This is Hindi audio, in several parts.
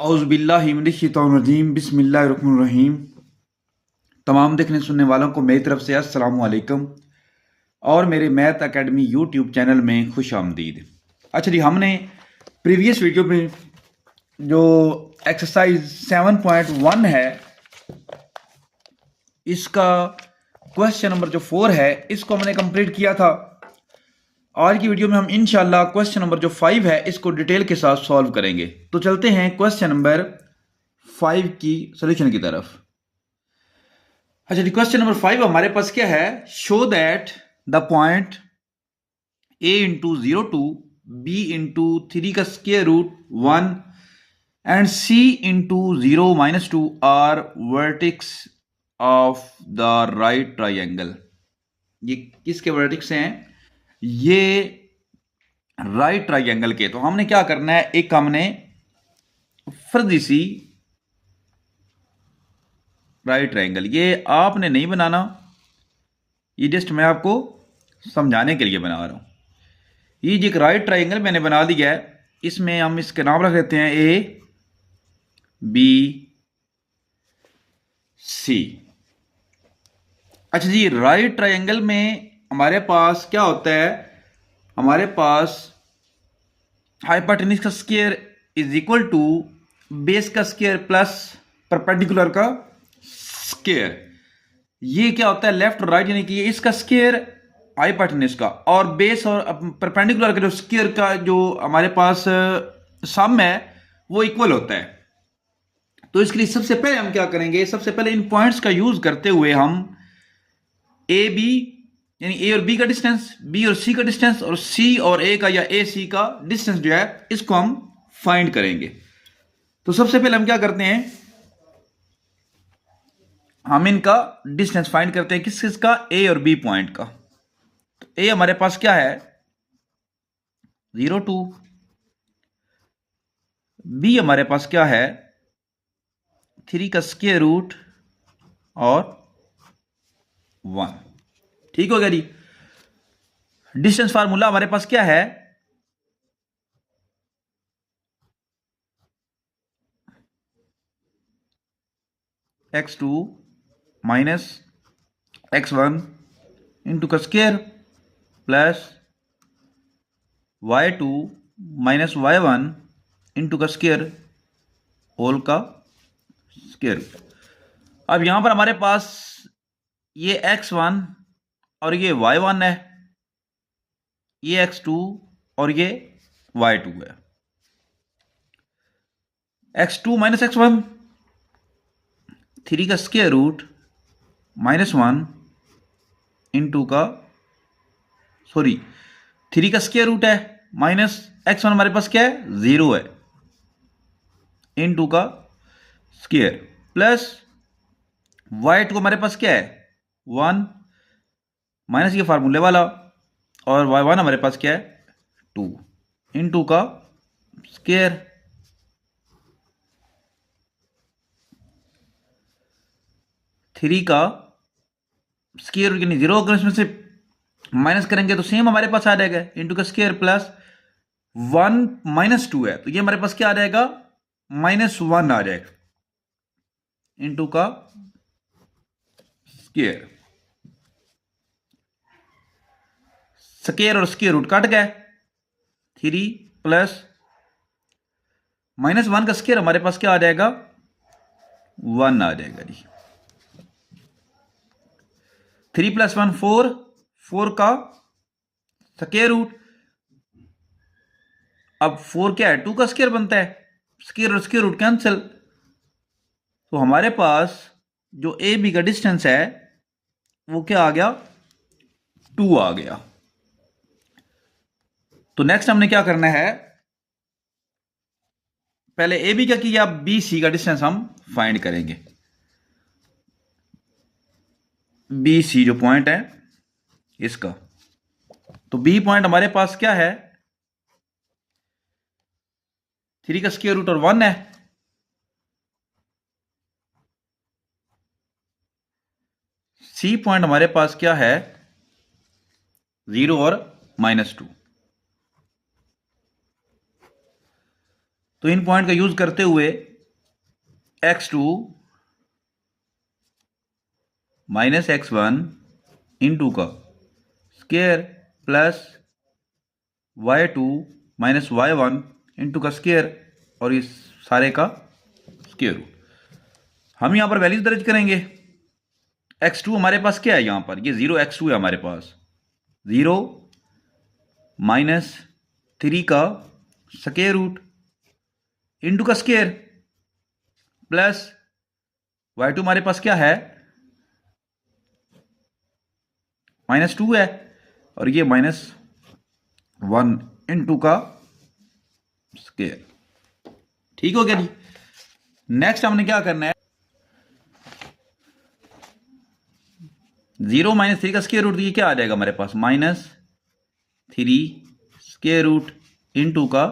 औज़ुबिल्लाहिमिनश्शैतानिर्रजीम बिस्मिल्लाहिर्रहमानिर्रहीम। तमाम देखने सुनने वालों को मेरी तरफ से अस्सलाम वालेकुम और मेरे मैथ एकेडमी यूट्यूब चैनल में खुश आमदीद। अच्छा जी, हमने प्रीवियस वीडियो में जो एक्सरसाइज 7.1 है, इसका क्वेश्चन नंबर जो 4 है, इसको हमने कंप्लीट किया था। आज की वीडियो में हम इंशाल्लाह क्वेश्चन नंबर जो 5 है इसको डिटेल के साथ सॉल्व करेंगे। तो चलते हैं क्वेश्चन नंबर 5 की सोल्यूशन की तरफ। अच्छा जी, क्वेश्चन नंबर 5 हमारे पास क्या है? Show that the point a into 02, b into 3 का square root 1 and c into 0-2 are vertices of the right triangle. ये किसके वर्टिक्स हैं? ये राइट ट्राइंगल के। तो हमने क्या करना है, एक हमने फर्जी सी राइट ट्राइंगल, ये आपने नहीं बनाना, ये जस्ट मैं आपको समझाने के लिए बना रहा हूं। ये जो एक राइट ट्राइंगल मैंने बना दिया है, इसमें हम इसके नाम रख देते हैं ए बी सी। अच्छा जी, राइट ट्राइंगल में हमारे पास क्या होता है? हमारे पास हाइपोटेन्यूज का square is equal to base का स्क्वायर प्लस परपेंडिकुलर का स्क्वायर। ये क्या होता है? लेफ्ट और राइट, यानी कि इसका स्क्वायर हाइपोटेन्यूज का और बेस और परपेंडिकुलर का जो स्क्वायर का जो हमारे पास सम है वो इक्वल होता है। तो इसके लिए सबसे पहले हम क्या करेंगे? सबसे पहले इन पॉइंट्स का यूज करते हुए हम ए बी यानी ए और बी का डिस्टेंस, बी और सी का डिस्टेंस और सी और ए का या ए सी का डिस्टेंस जो है इसको हम फाइंड करेंगे। तो सबसे पहले हम क्या करते हैं, हम इनका डिस्टेंस फाइंड करते हैं। किस किसका? ए और बी पॉइंट का। तो ए हमारे पास क्या है? 02। बी हमारे पास क्या है? 3 का स्क्वायर रूट और 1। ठीक हो गया जी। डिस्टेंस फार्मूला हमारे पास क्या है? x2 माइनस x1 इंटू का square plus y2 minus y1 into का स्क्वायर होल का स्क्वायर। अब यहां पर हमारे पास ये x1 और ये y1 है, ये x2 और ये y2 है। x2 माइनस x1, 3 का स्क्वायर रूट -1 इंटू का 3 का स्क्वायर रूट है माइनस x1 हमारे पास क्या है? 0 है, इंटू का स्क्वायर प्लस y2 को हमारे पास क्या है? 1 माइनस ये फार्मूले वाला और y1 हमारे पास क्या है? 2 इंटू का स्क्वायर। थ्री का स्क्वायर रूट यानी 0, अगर इसमें से माइनस करेंगे तो सेम हमारे पास आ जाएगा, इंटू का स्क्वायर प्लस 1 माइनस 2 है तो ये हमारे पास क्या आ जाएगा? -1 आ जाएगा, इंटू का स्क्वायर। स्क्वायर और स्क्वायर रूट कट गए, 3 प्लस -1 का स्क्वायर हमारे पास क्या आ जाएगा? 1 आ जाएगा जी। 3 प्लस 1 4, 4 का स्क्वायर रूट, अब 4 क्या है? 2 का स्क्वायर बनता है, स्क्वायर और स्क्वायर रूट कैंसिल। तो हमारे पास जो ए बी का डिस्टेंस है वो क्या आ गया? 2 आ गया। तो नेक्स्ट हमने क्या करना है, पहले ए बी का किया, बी सी का डिस्टेंस हम फाइंड करेंगे। बी सी जो पॉइंट है इसका, तो बी पॉइंट हमारे पास क्या है? 3 का स्क्वायर रूट और 1 है, सी पॉइंट हमारे पास क्या है? 0 और -2। तो इन पॉइंट का यूज करते हुए x2 माइनस x1 इंटू का square plus y2 minus y1 into का स्केयर और इस सारे का स्केयर रूट। हम यहां पर वैल्यूज दर्ज करेंगे। x2 हमारे पास क्या है, यहां पर ये 0 x2 है हमारे पास, 0 माइनस 3 का स्केयर रूट इंटू का स्केयर प्लस y2 हमारे पास क्या है, -2 है और ये -1 इंटू का स्केयर। ठीक हो गया जी। नेक्स्ट हमने क्या करना है, 0 माइनस 3 का स्केयर रूट, ये क्या आ जाएगा हमारे पास, -3 स्केयर रूट इंटू का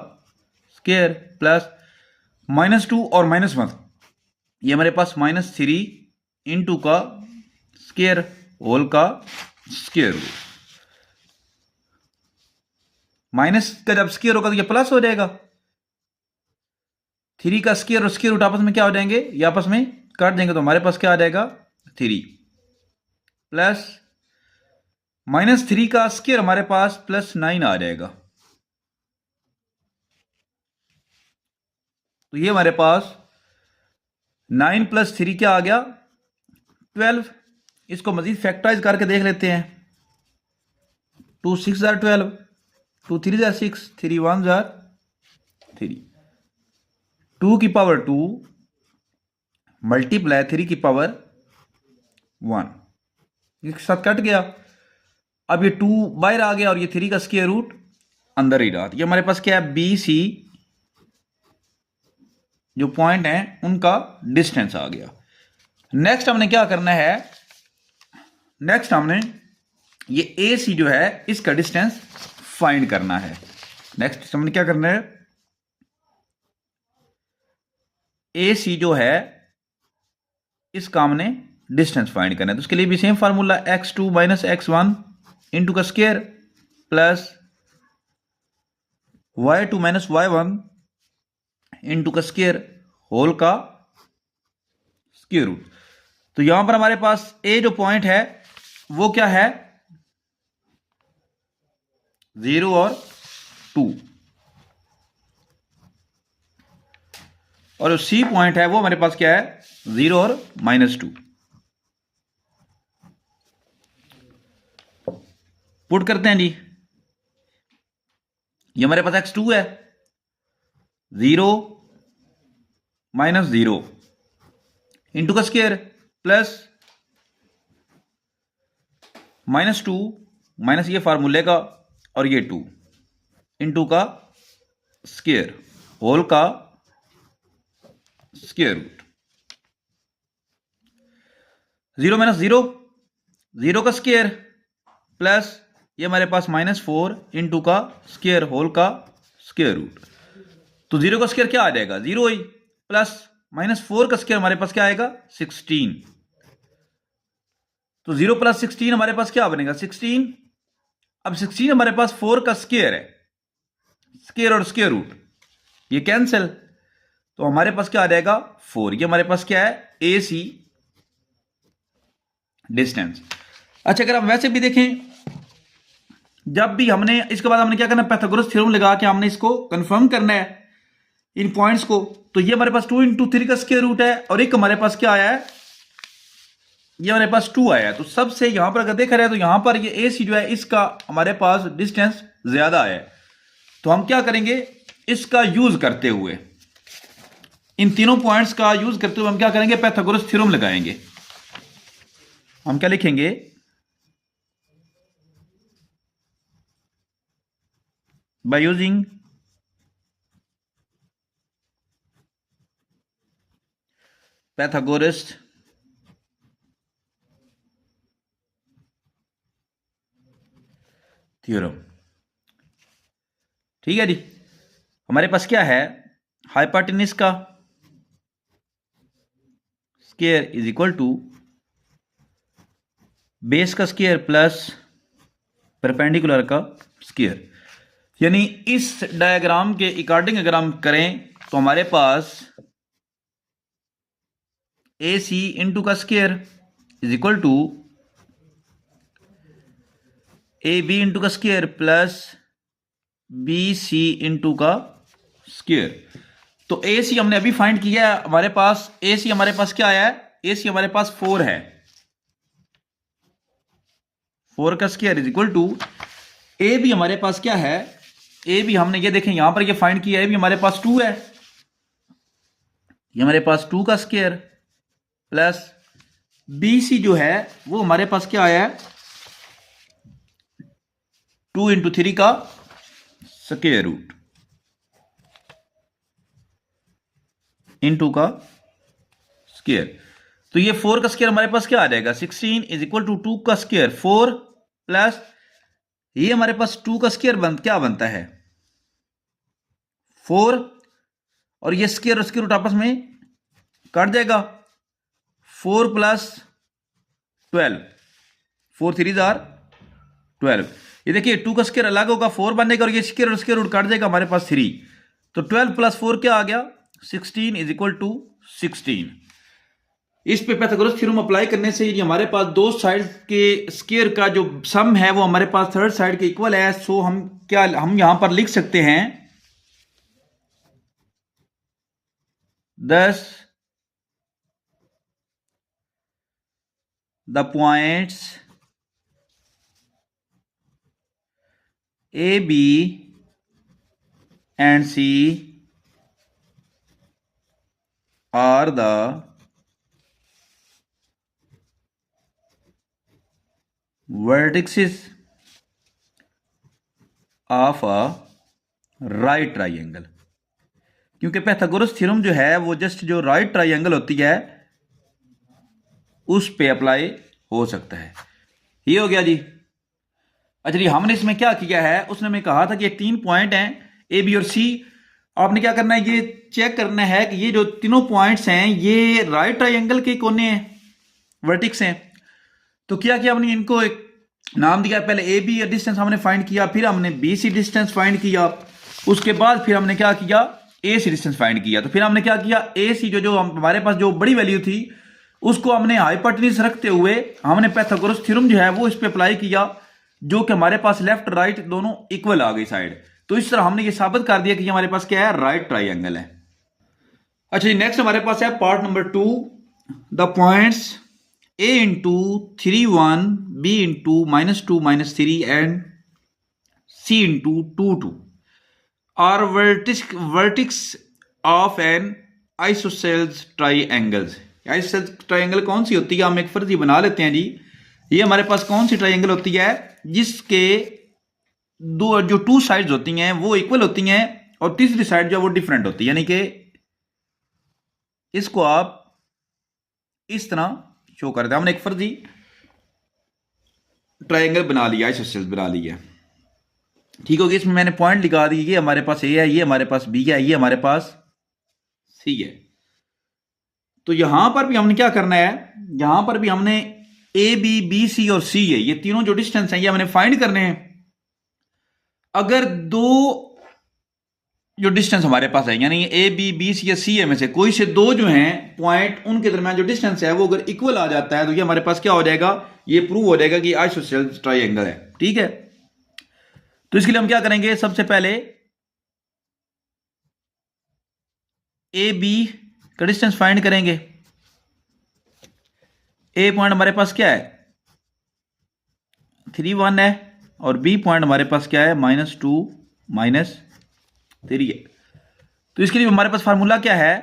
स्केयर प्लस -2 और -1, ये हमारे पास -3 इंटू का स्केयर होल का स्केयर रूट। माइनस का जब स्केयर होगा तो ये प्लस हो जाएगा, 3 का स्केयर और स्केयर रूट आपस में क्या हो जाएंगे, ये आपस में काट देंगे तो हमारे पास क्या आ जाएगा, 3 प्लस -3 का स्केयर हमारे पास +9 आ जाएगा। तो ये हमारे पास 9 + 3 क्या आ गया, 12। इसको मजीद फैक्टराइज करके देख लेते हैं। 2 6 जार 12, 2 3 जार 6, 3 1 जार 3, 2 की पावर 2 मल्टीप्लाई 3 की पावर 1, एक साथ कट गया। अब ये 2 बाहर आ गया और ये 3 का स्क्वायर रूट अंदर ही रहा। ये हमारे पास क्या है, बी सी जो पॉइंट है उनका डिस्टेंस आ गया। नेक्स्ट हमने क्या करना है, नेक्स्ट हमने ये ए सी जो है इसका डिस्टेंस फाइंड करना है। नेक्स्ट हमने क्या करना है, ए सी जो है इसका हमने डिस्टेंस फाइंड करना है। तो उसके लिए भी same formula, x2 minus x1 into का square plus y2 minus y1 into का स्क्वायर होल का स्क्वायर रूट। तो यहां पर हमारे पास ए जो पॉइंट है वो क्या है, 0 और 2, और जो सी पॉइंट है वो हमारे पास क्या है, 0 और -2। पुट करते हैं जी। ये हमारे पास x2 है, 0 -0 इंटू का स्क्वायर प्लस -2 माइनस ये फार्मूले का और ये 2 इंटू का स्क्वायर होल का स्क्वायर रूट। 0 - 0 0 का स्क्वायर प्लस ये हमारे पास -4 इंटू का स्क्वायर होल का स्क्वायर रूट। तो 0 का स्क्वायर क्या आ जाएगा, 0 ही, प्लस -4 का स्क्वायर हमारे पास क्या आएगा, 16। तो 0 + 16 हमारे पास क्या बनेगा, 16। अब 16 हमारे पास 4 का स्क्वायर है, स्क्वायर और स्क्वायर रूट ये कैंसिल, तो हमारे पास क्या आ जाएगा, 4। ये हमारे पास क्या है, ए सी डिस्टेंस। अच्छा, अगर आप वैसे भी देखें, जब भी हमने इसके बाद हमने क्या करना है, पाइथागोरस थ्योरम लगा के हमने इसको कंफर्म करना है इन पॉइंट्स को। तो ये हमारे पास 2 × 3 का स्क्वायर रूट है और एक हमारे पास क्या आया है, ये हमारे पास 2 आया है। तो सबसे यहां पर अगर देखा जाए तो यहां पर ये ए सी जो है इसका हमारे पास डिस्टेंस ज्यादा है। तो हम क्या करेंगे, इसका यूज करते हुए, इन तीनों पॉइंट्स का यूज करते हुए हम क्या करेंगे, पाइथागोरस थ्योरम लगाएंगे। हम क्या लिखेंगे, by using Pythagoras थ्योरम। ठीक है जी। हमारे पास क्या है, हाइपोटेन्यूज का square is equal to base का स्क्वायर प्लस परपेंडिकुलर का स्क्वायर। यानी इस डायग्राम के अकॉर्डिंग अगर हम करें तो हमारे पास ए सी इंटू का square is equal to A B into का square plus B C into का स्क्वायर। तो ए सी हमने अभी फाइंड किया है, हमारे पास ए सी हमारे पास क्या आया है, ए सी हमारे पास 4 है, 4 का square is equal to A B हमारे पास क्या है, ए बी हमने ये देखें यहां पर ये फाइंड किया है, ए बी हमारे पास 2 है, ये हमारे पास 2 का स्क्वायर प्लस बी सी जो है वो हमारे पास क्या आया है 2 इंटू 3 का स्क्वायर रूट इंटू का स्क्वायर। तो ये 4 का स्क्वायर हमारे पास क्या आ जाएगा 16 इज इक्वल टू 2 का स्क्वायर 4 प्लस ये हमारे पास 2 का स्क्वायर क्या बनता है 4 और ये स्क्वायर और स्क्वायर रूट आपस में काट जाएगा 4 प्लस 12 4 3 जार 12। ये देखिए 2 का स्क्वायर अलग होगा 4 बनेगा और ये स्क्वायर और स्क्वायर रूट काट जाएगा हमारे पास 3। तो 12 प्लस 4 क्या आ गया 16 इज इक्वल टू 16। इस पे पाइथागोरस थ्योरम अप्लाई करने से ये हमारे पास दो साइड के स्क्वायर का जो सम है वो हमारे पास थर्ड साइड के इक्वल है। सो हम यहां पर लिख सकते हैं 10 the points A B and C are the vertices of a right triangle. क्योंकि पाइथागोरस थ्योरम जो है वो जस्ट जो राइट ट्राइंगल होती है उस पे अप्लाई हो सकता है। ये हो गया जी। अच्छा जी, हमने इसमें क्या किया है, उसने हमें कहा था कि ये 3 पॉइंट हैं ए बी और सी। आपने क्या करना है, ये चेक करना है कि ये जो तीनों पॉइंट्स हैं ये राइट ट्राइंगल के कोने हैं, वर्टिक्स हैं। तो क्या किया हमने, इनको एक नाम दिया, पहले ए बी डिस्टेंस हमने फाइंड किया, फिर हमने बी सी डिस्टेंस फाइंड किया, उसके बाद फिर हमने क्या किया ए सी डिस्टेंस फाइंड किया। तो फिर हमने क्या किया, ए सी जो हमारे पास जो बड़ी वैल्यू थी उसको हमने हाइपोटेन्यूज रखते हुए हमने पाइथागोरस थ्योरम जो है वो इस पे अप्लाई किया, जो कि हमारे पास लेफ्ट राइट दोनों इक्वल आ गई साइड। तो इस तरह हमने ये साबित कर दिया कि हमारे पास क्या है, राइट ट्राइंगल है। अच्छा जी, नेक्स्ट हमारे पास है part number 2, the points a into 3 1 b into -2 -3 and c into 2 2 are vertices of an isosceles triangles. Isosceles triangle कौन सी होती है, हम एक फर्जी बना लेते हैं जी। ये हमारे पास कौन सी ट्राइंगल होती है जिसके जो 2 साइड्स होती हैं वो इक्वल होती हैं और तीसरी साइड जो है वो डिफरेंट होती है। यानी कि इसको आप इस तरह शो कर दे, हमने एक फर्जी ट्रायंगल बना लिया, आइसोसेल्स बना लिया, ठीक हो गया। इसमें मैंने पॉइंट लिखा दिए, ये हमारे पास ए है, ये हमारे पास बी है, ये हमारे पास सी है। तो यहां पर भी हमने क्या करना है, यहां पर भी हमने ए बी बी सी और सी है, ये तीनों जो डिस्टेंस हैं ये हमने फाइंड करने हैं। अगर दो जो डिस्टेंस हमारे पास है, यानी ए बी बी सी या सी है में से कोई से दो जो हैं पॉइंट, उनके दरमियान जो डिस्टेंस है वो अगर इक्वल आ जाता है तो ये हमारे पास क्या हो जाएगा, ये प्रूव हो जाएगा कि आइसोसेल्स ट्रायंगल है। ठीक है, तो इसके लिए हम क्या करेंगे, सबसे पहले ए बी का डिस्टेंस फाइंड करेंगे। ए पॉइंट हमारे पास क्या है 3 1 है और बी पॉइंट हमारे पास क्या है -2 -3 है। तो इसके लिए हमारे पास फार्मूला क्या है,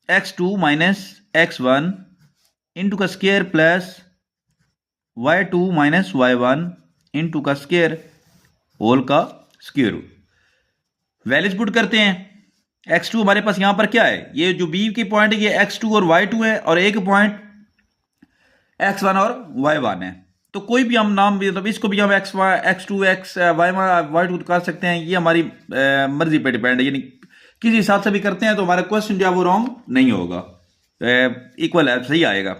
x2 -x1 इंटू का square plus y2 -y1 into का स्क्वायर होल का स्क्वायर रूट। वैल्यूज पुट करते हैं। x2 हमारे पास यहां पर क्या है, ये जो b की पॉइंट है ये x2 और y2 है और एक पॉइंट x1 और y1 है। तो कोई भी हम नाम भी, मतलब इसको भी हम x2 y2 कर सकते हैं, ये हमारी मर्जी पे डिपेंड है, यानी किसी हिसाब से भी करते हैं तो हमारा क्वेश्चन जो है वो रॉन्ग नहीं होगा, इक्वल है, सही आएगा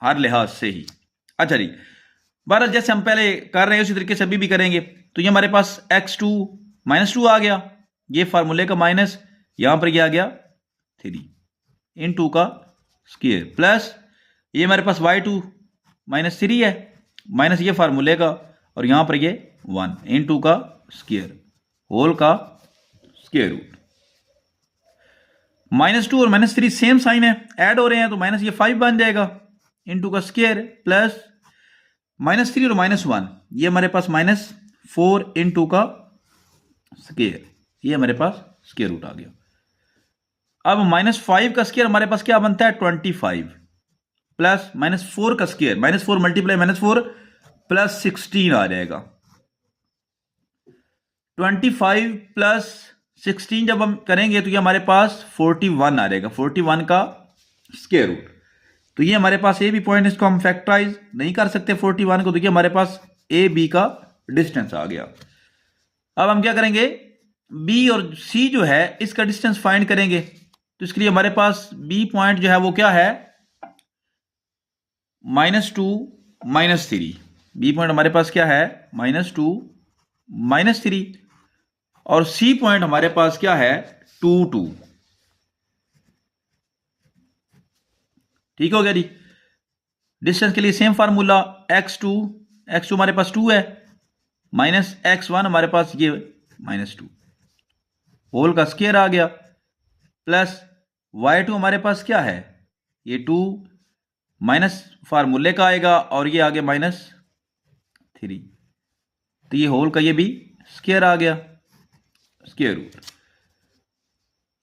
हर लिहाज से ही। अच्छा जी, बहरहाल जैसे हम पहले कर रहे हैं उसी तरीके से अभी भी करेंगे। तो ये हमारे पास x2 -2 आ गया, ये फार्मूले का माइनस, यहां पर क्या आ गया 3 इन 2 का स्क्वायर प्लस ये हमारे पास y2 माइनस 3 है, माइनस ये फार्मूले का, और यहां पर ये 1 इन 2 का स्क्वायर होल का स्क्वायर रूट। -2 और -3 सेम साइन है, ऐड हो रहे हैं, तो माइनस ये 5 बन जाएगा इन 2 का स्क्वायर प्लस -3 और -1 ये हमारे पास -4 इन 2 का स्क्वायर, ये हमारे पास स्क्वायर रूट आ गया। अब -5 का स्क्वायर हमारे पास क्या बनता है 25 प्लस -4 का स्क्वायर, -4 मल्टीप्लाई -4 प्लस 16 आ जाएगा। 25 प्लस 16 जब हम करेंगे तो ये हमारे पास 41 आ जाएगा, 41 का स्क्वायर रूट। तो ये हमारे पास ए बी पॉइंट, इसको हम फैक्टराइज नहीं कर सकते 41 को, तो ये हमारे पास ए बी का डिस्टेंस आ गया। अब हम क्या करेंगे, बी और सी जो है इसका डिस्टेंस फाइंड करेंगे। तो इसके लिए हमारे पास बी पॉइंट जो है वो क्या है -2 -3, बी पॉइंट हमारे पास क्या है -2 -3, और सी पॉइंट हमारे पास क्या है 2 2। ठीक हो गया जी। डिस्टेंस के लिए सेम फार्मूला, x2 हमारे पास 2 है, माइनस x1 हमारे पास ये -2 होल का स्क्वायर आ गया, प्लस y2 हमारे पास क्या है ये 2 माइनस फार्मूले का आएगा, और ये आ गया -3, तो ये होल का ये भी स्क्वायर आ गया स्क्वायर रूट।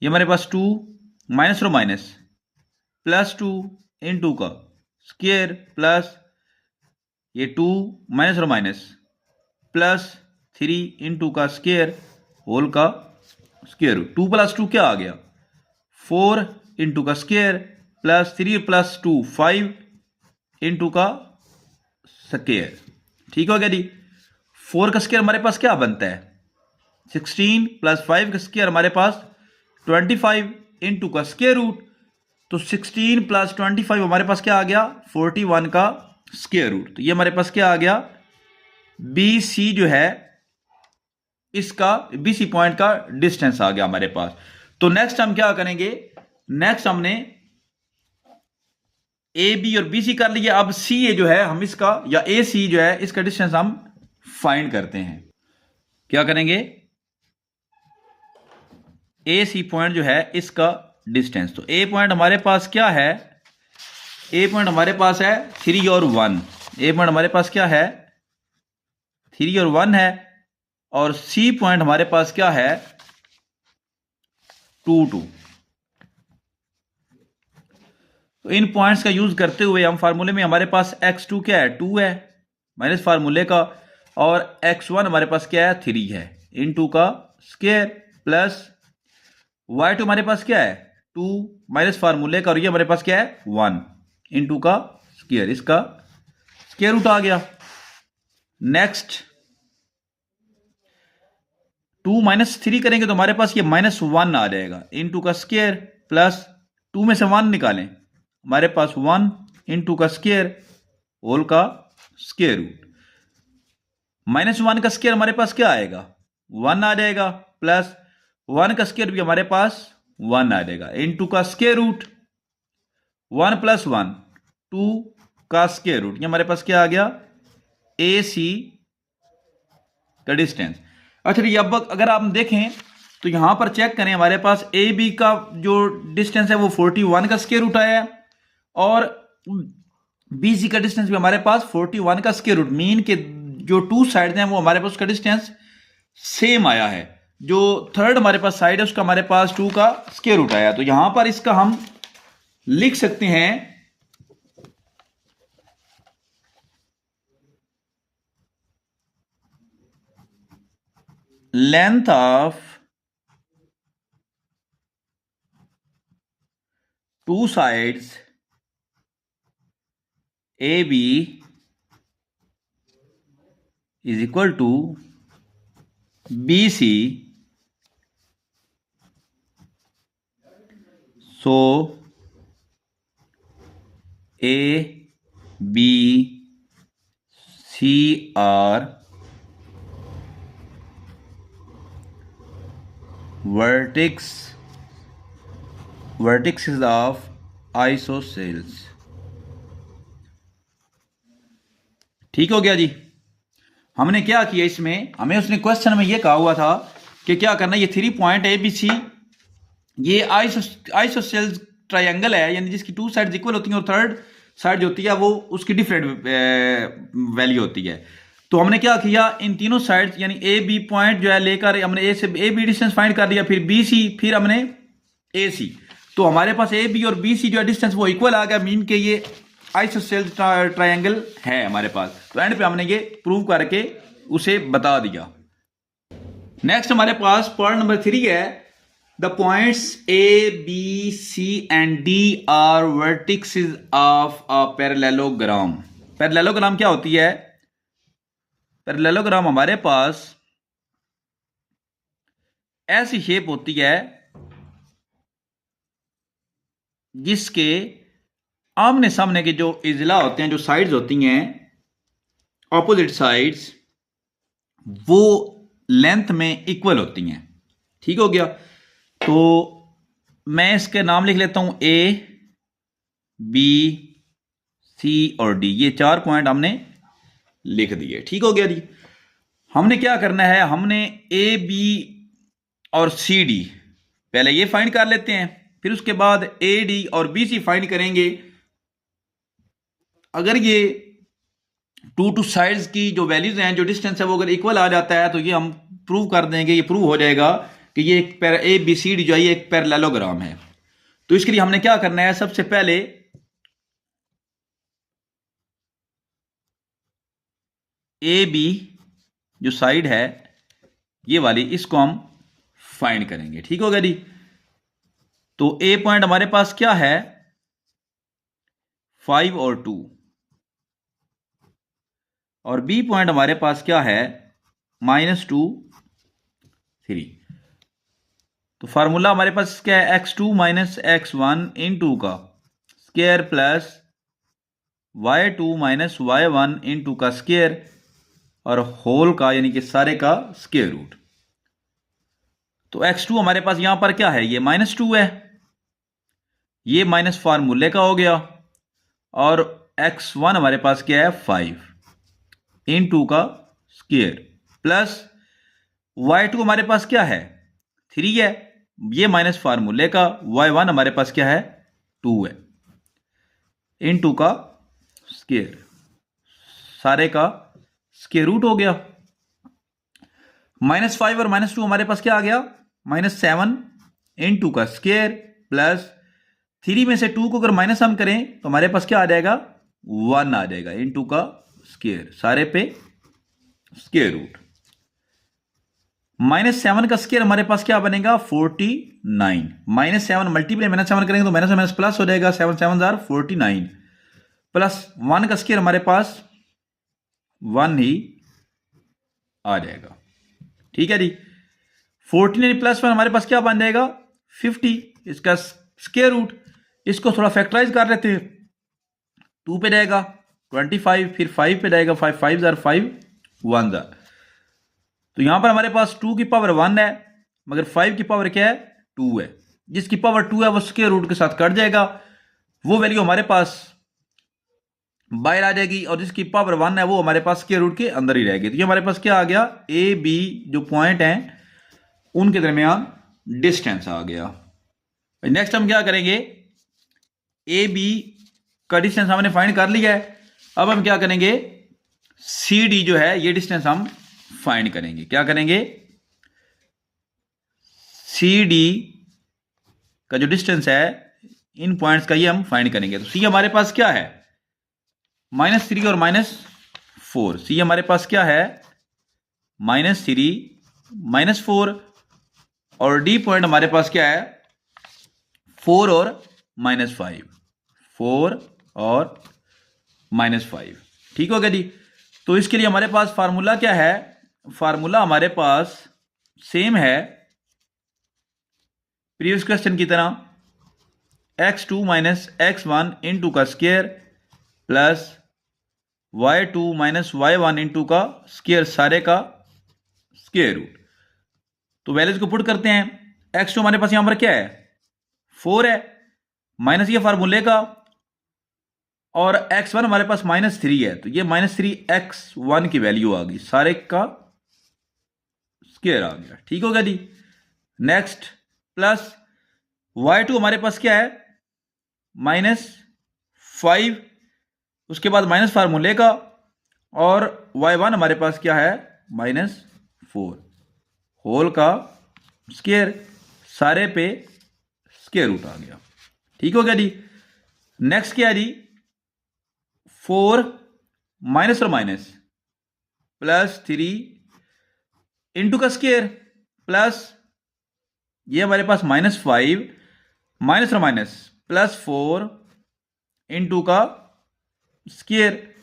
ये हमारे पास 2 माइनस और माइनस +2 इन 2 का स्क्वायर प्लस ये 2 माइनस और माइनस +3 इन 2 का स्क्वायर होल का स्क्वायर रूट। 2 + 2 क्या आ गया 4 इन 2 का स्क्वायर प्लस 3 + 2 5 इन 2 का स्क्वायर। ठीक हो गया जी। 4 का स्क्वायर हमारे पास क्या बनता है 16 + 5 का स्क्वायर हमारे पास 25 इन 2 का स्क्वायर रूट, तो 16 + 25 हमारे पास क्या आ गया 41 का स्क्वायर रूट। तो ये हमारे पास क्या आ गया बी सी जो है इसका बी सी पॉइंट का डिस्टेंस आ गया हमारे पास। तो नेक्स्ट हम क्या करेंगे, नेक्स्ट हमने ए बी और बी सी कर लिया, अब सी ए जो है हम इसका या ए सी जो है इसका डिस्टेंस हम फाइंड करते हैं। क्या करेंगे ए सी पॉइंट जो है इसका डिस्टेंस, तो ए पॉइंट हमारे पास क्या है ए पॉइंट हमारे पास है 3 और 1, ए पॉइंट हमारे पास क्या है 3 और 1 है, और सी पॉइंट हमारे पास क्या है 2 2। तो इन पॉइंट्स का यूज करते हुए हम फार्मूले में हमारे पास x2 क्या है 2 है माइनस फार्मूले का, और x1 हमारे पास क्या है 3 है इन 2 का स्क्वायर प्लस y2 हमारे पास क्या है 2 माइनस फार्मूले का, और ये हमारे पास क्या है 1 इन 2 का स्क्वायर, इसका स्क्वायर रूट आ गया। नेक्स्ट 2 - 3 करेंगे तो हमारे पास ये -1 आ जाएगा इन 2 का स्क्वायर, प्लस 2 में से 1 निकालें हमारे पास 1 इन 2 का स्क्वायर होल का स्क्वायर रूट। -1 का स्क्वायर हमारे पास क्या आएगा 1 आ जाएगा, प्लस 1 का स्क्वायर भी हमारे पास 1 आ जाएगा इन 2 का स्क्वायर रूट, 1 + 1 2 का स्क्वायर रूट। ये हमारे पास क्या आ गया ए सी का डिस्टेंस। अच्छा ये अब अगर आप देखें तो यहां पर चेक करें हमारे पास ए बी का जो डिस्टेंस है वो 41 का स्क्वायर रूट आया है, और बी सी का डिस्टेंस भी हमारे पास 41 का स्क्वायर रूट, मीन के जो 2 साइड हैं वो हमारे पास उसका डिस्टेंस सेम आया है। जो थर्ड हमारे पास साइड है उसका हमारे पास 2 का स्क्वायर रूट आया, तो यहां पर इसका हम लिख सकते हैं length of 2 sides AB is equal to BC, so A B C are vertices of isosceles. ठीक हो गया जी। हमने क्या किया, इसमें हमें उसने क्वेश्चन में ये कहा हुआ था कि क्या करना, ये 3 पॉइंट ए बी सी, ये आइसोसेल्स ट्रायंगल है, यानी जिसकी 2 साइड्स इक्वल होती हैं और थर्ड साइड जो होती है वो उसकी डिफरेंट वैल्यू होती है। तो हमने क्या किया, इन तीनों साइड्स यानी ए बी पॉइंट जो है लेकर हमने ए से ए बी डिस्टेंस फाइंड कर लिया, फिर बी सी, फिर हमने ए सी। तो हमारे पास ए बी और बी सी जो है डिस्टेंस वो इक्वल आ गया, मीन के ये आइसोसेल्स ट्रायंगल है हमारे पास। तो एंड पे हमने ये प्रूव करके उसे बता दिया। नेक्स्ट हमारे पास पॉइंट नंबर 3 है, the points A B C and D are vertices of a parallelogram. Parallelogram क्या होती है? पैरेललोग्राम हमारे पास ऐसी शेप होती है जिसके आमने सामने के जो इजला होते हैं, जो साइड्स होती हैं, ऑपोजिट साइड्स, वो लेंथ में इक्वल होती हैं। ठीक हो गया। तो मैं इसके नाम लिख लेता हूं, ए बी सी और डी, ये 4 पॉइंट हमने लिख दिए। ठीक हो गया जी। हमने क्या करना है, हमने ए बी और सी डी पहले ये फाइंड कर लेते हैं, फिर उसके बाद ए डी और बी सी फाइंड करेंगे। अगर ये टू साइड्स की जो वैल्यूज हैं, जो डिस्टेंस है, वो अगर इक्वल आ जाता है तो ये हम प्रूव कर देंगे, ये प्रूव हो जाएगा कि ये एक ए बी सी डी जो है ये एक पैरेललोग्राम है। तो इसके लिए हमने क्या करना है, सबसे पहले ए बी जो साइड है ये वाली, इसको हम फाइंड करेंगे। ठीक हो गया जी। तो ए पॉइंट हमारे पास क्या है, 5 और 2, और बी पॉइंट हमारे पास क्या है, -2 3। तो फार्मूला हमारे पास क्या है, x2 minus x1 into का square plus y2 minus y1 into का स्क्वायर और होल का यानी कि सारे का स्क्वायर रूट। तो x2 हमारे पास यहां पर क्या है, ये -2 है, ये माइनस फार्मूले का हो गया, और x1 हमारे पास क्या है, 5 इन टू का स्क्वायर प्लस y2 हमारे पास क्या है, 3 है, ये माइनस फार्मूले का, y1 हमारे पास क्या है, 2 है, इन टू का स्क्वायर, सारे का स्क्वायर रूट हो गया। -5 और -2 हमारे पास क्या आ गया, -7 इन टू का स्क्वायर प्लस 3 में से 2 को अगर माइनस हम करें तो हमारे पास क्या आ जाएगा, 1 आ जाएगा, इन टू का स्क्वायर, सारे पे स्क्वायर रूट। -7 का स्क्वायर हमारे पास क्या बनेगा, 49। -7 मल्टीप्लाई -7 करेंगे तो माइनस माइनस प्लस हो जाएगा, 7 7 आर 49 प्लस 1 का स्क्वायर हमारे पास 1 ही आ जाएगा। ठीक है जी। 49 प्लस 1 हमारे पास क्या बन जाएगा, 50, इसका स्क्वायर रूट। इसको थोड़ा फैक्टराइज कर लेते हैं, 2 पे जाएगा 25, फिर 5 पे जाएगा 5 5 आर 5 1 आर। तो यहां पर हमारे पास 2 की पावर 1 है, मगर 5 की पावर क्या है, 2 है। जिसकी पावर 2 है वो स्क्वायर रूट के साथ कट जाएगा, वो वैल्यू हमारे पास बाहर आ जाएगी, और जिसकी पावर 1 है वो हमारे पास स्क्वायर रूट के अंदर ही रहेगी। तो ये हमारे पास क्या आ गया, ए बी जो पॉइंट हैं उनके दरमियान डिस्टेंस आ गया। नेक्स्ट हम क्या करेंगे, ए बी का डिस्टेंस हमने फाइंड कर लिया है, अब हम क्या करेंगे, सी डी जो है ये डिस्टेंस हम फाइंड करेंगे। क्या करेंगे, सी डी का जो डिस्टेंस है इन पॉइंट्स का ये हम फाइंड करेंगे। तो सी हमारे पास क्या है, -3 और -4। सी हमारे पास क्या है, -3 -4, और डी पॉइंट हमारे पास क्या है, 4 और -5, 4 और -5। ठीक हो गया जी। तो इसके लिए हमारे पास फार्मूला क्या है, फार्मूला हमारे पास सेम है प्रीवियस क्वेश्चन की तरह, x2 माइनस x1 इंटू का square plus y2 minus y1 into का स्क्वायर, सारे का स्क्वायर रूट। तो वैल्यूज को पुट करते हैं। x2 हमारे पास यहां पर क्या है, 4 है, माइनस ये फार्मूले का, और x1 हमारे पास -3 है, तो ये -3x1 की वैल्यू आ गई, सारे का स्क्वायर आ गया। ठीक हो गया जी। नेक्स्ट प्लस y2 हमारे पास क्या है, -5, उसके बाद माइनस फार्मूले का, और y1 हमारे पास क्या है, -4 होल का स्क्वायर, सारे पे स्क्वायर रूट आ गया। ठीक हो गया जी। नेक्स्ट क्या है जी, 4 माइनस और माइनस +3 इंटू का स्क्वायर, प्लस ये हमारे पास -5 माइनस और माइनस +4 इंटू का स्क्वायर,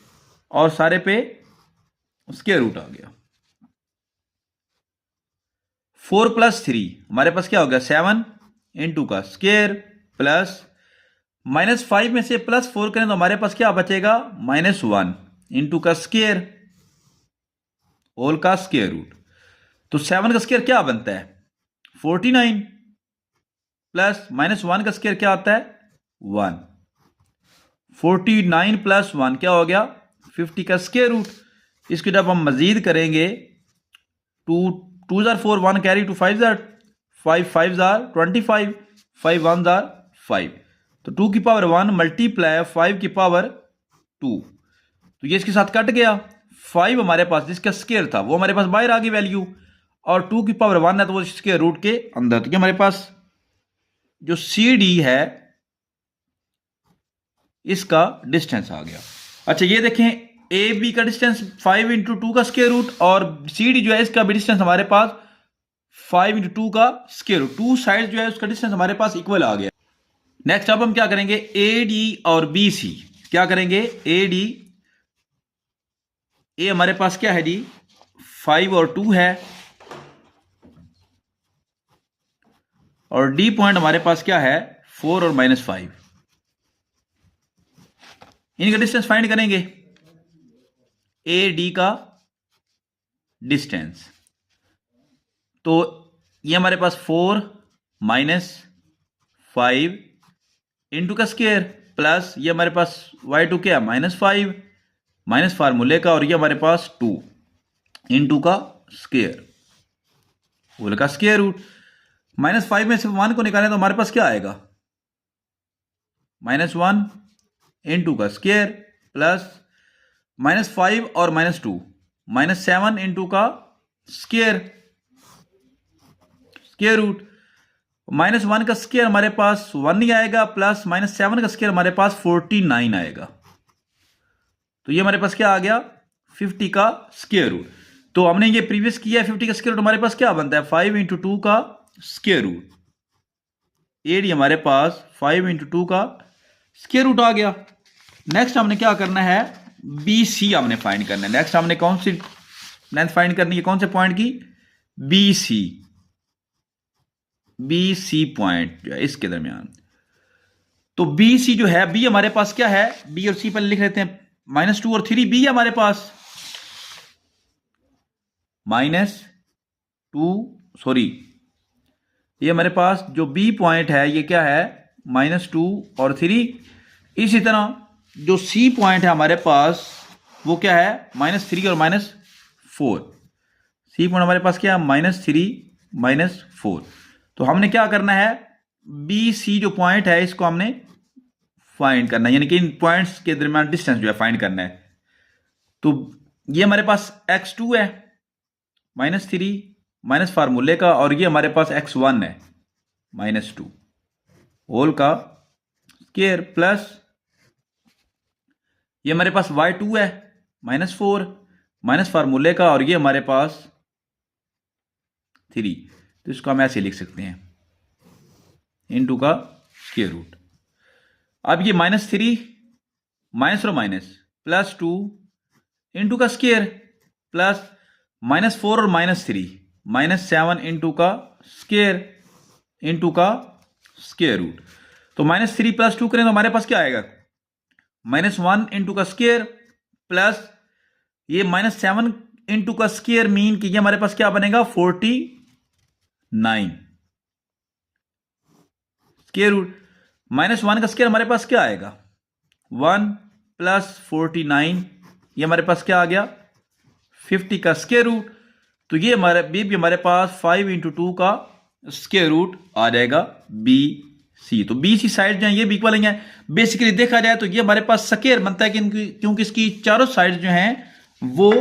और सारे पे स्क्वायर रूट आ गया। 4 + 3 हमारे पास क्या हो गया, 7 इंटू का स्क्वायर, प्लस -5 में से +4 करें तो हमारे पास क्या बचेगा, -1 इंटू का स्क्वायर होल का स्क्वायर रूट। तो 7 का स्क्वायर क्या बनता है, 49, प्लस -1 का स्क्वायर क्या आता है, 1। 49 + 1 क्या हो गया, 50 का स्क्वायर रूट। इसको जब हम मजीद करेंगे, 2 2 जार 4, 1 कैरी टू 5 जार 5, 5 जार 25, 5 1 जार 5, तो 2 की पावर 1 मल्टीप्लाई 5 की पावर 2, तो ये इसके साथ कट गया। 5 हमारे पास जिसका स्क्वायर था वो हमारे पास बाहर आ गई वैल्यू, और 2 की पावर 1 है तो वो स्क्वायर रूट के अंदर। तो ये हमारे पास जो CD है इसका डिस्टेंस आ गया। अच्छा ये देखें, AB का डिस्टेंस 5 × 2 का स्क्वायर रूट, और CD जो है इसका भी डिस्टेंस हमारे पास 5 × 2 का स्क्वायर रूट। 2 साइड जो है उसका डिस्टेंस हमारे पास इक्वल आ गया। नेक्स्ट अब हम क्या करेंगे, AD और BC क्या करेंगे, AD, A हमारे पास क्या है जी, 5 और 2 है, और D पॉइंट हमारे पास क्या है, 4 और -5। इनका डिस्टेंस फाइंड करेंगे, AD का डिस्टेंस, तो ये हमारे पास 4 -5 इंटू का स्क्वायर, प्लस ये हमारे पास y2 क्या है, -5 माइनस फार्मूले का, और ये हमारे पास 2 इंटू का स्क्वायर होल का स्क्वायर रूट। -5 में से 1 को निकालें तो हमारे पास क्या आएगा, -1 इंटू का स्क्वायर, प्लस -5 और -2 -7 इंटू का स्क्वायर रूट। -1 का स्क्वायर हमारे पास 1 ही आएगा, प्लस -7 का स्क्वायर हमारे पास 49 आएगा, तो ये हमारे पास क्या आ गया, 50 का स्क्वायर रूट। तो हमने ये प्रीवियस किया है, 50 का स्क्वायर रूट हमारे पास क्या बनता है, 5 × 2 का स्क्वायर रूट। AD हमारे पास 5 × 2 का स्क्वायर रूट आ गया। नेक्स्ट हमने क्या करना है, BC हमने फाइंड करना है। नेक्स्ट हमने कौन सी लेंथ फाइंड करनी है, कौन से पॉइंट की, BC पॉइंट जो है इसके दरमियान। तो BC जो है, B हमारे पास क्या है, B और C पहले लिख लेते हैं, -2 और 3 B हमारे पास, ये हमारे पास जो B पॉइंट है ये क्या है, -2 और 3। इसी तरह जो C पॉइंट है हमारे पास वो क्या है, -3 और -4। C पॉइंट हमारे पास क्या है, -3 -4। तो हमने क्या करना है, BC जो पॉइंट है इसको हमने फाइंड करना है, यानी कि इन पॉइंट्स के दरमियान डिस्टेंस जो है फाइंड करना है। तो ये हमारे पास x2 है, -3 माइनस फार्मूले का, और ये हमारे पास x1 है, -2 होल का स्क्वायर, प्लस ये हमारे पास y2 है, -4 माइनस फार्मूले का, और ये हमारे पास 3। तो इसको हम ऐसे लिख सकते हैं, इनटू का स्क्वायर रूट। अब ये -3 माइनस और माइनस +2 इंटू का स्क्वायर, प्लस -4 और -3 -7 इंटू का स्क्वायर इंटू का स्क्वायर रूट। तो -3 + 2 करें तो हमारे पास क्या आएगा, -1 इंटू का स्क्वायर, प्लस ये -7 इंटू का स्क्वायर, मीन कि ये हमारे पास क्या बनेगा, 49 स्क्वायर रूट। -1 का स्क्वायर हमारे पास क्या आएगा, 1 + 49, ये हमारे पास क्या आ गया, 50 का स्क्वायर रूट। तो ये हमारे भी हमारे पास 5 × 2 का स्क्वायर रूट आ जाएगा बी सी। तो बी सी साइड जो है ये भी इक्वल है। बेसिकली देखा जाए तो ये हमारे पास स्क्वायर बनता है क्योंकि इसकी चारों साइड जो हैं वो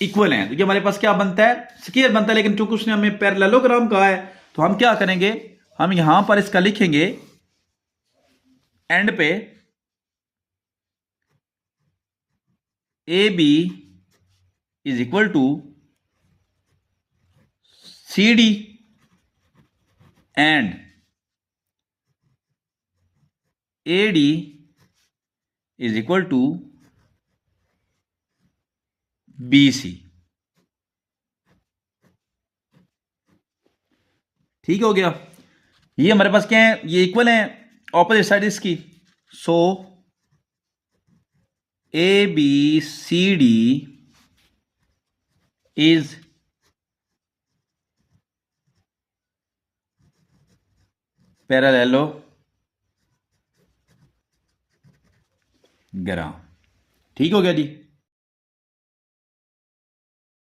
इक्वल हैं। तो ये हमारे पास क्या बनता है, स्क्वायर बनता है। लेकिन चूंकि उसने हमें पैरेललोग्राम कहा है तो हम क्या करेंगे, हम यहां पर इसका लिखेंगे एंड पे A B is equal to C D and A D is equal to B C. ठीक हो गया। ये हमारे पास क्या है, ये इक्वल है ऑपोजिट साइड इसकी। So A B C D is parallelogram. ठीक हो गया जी।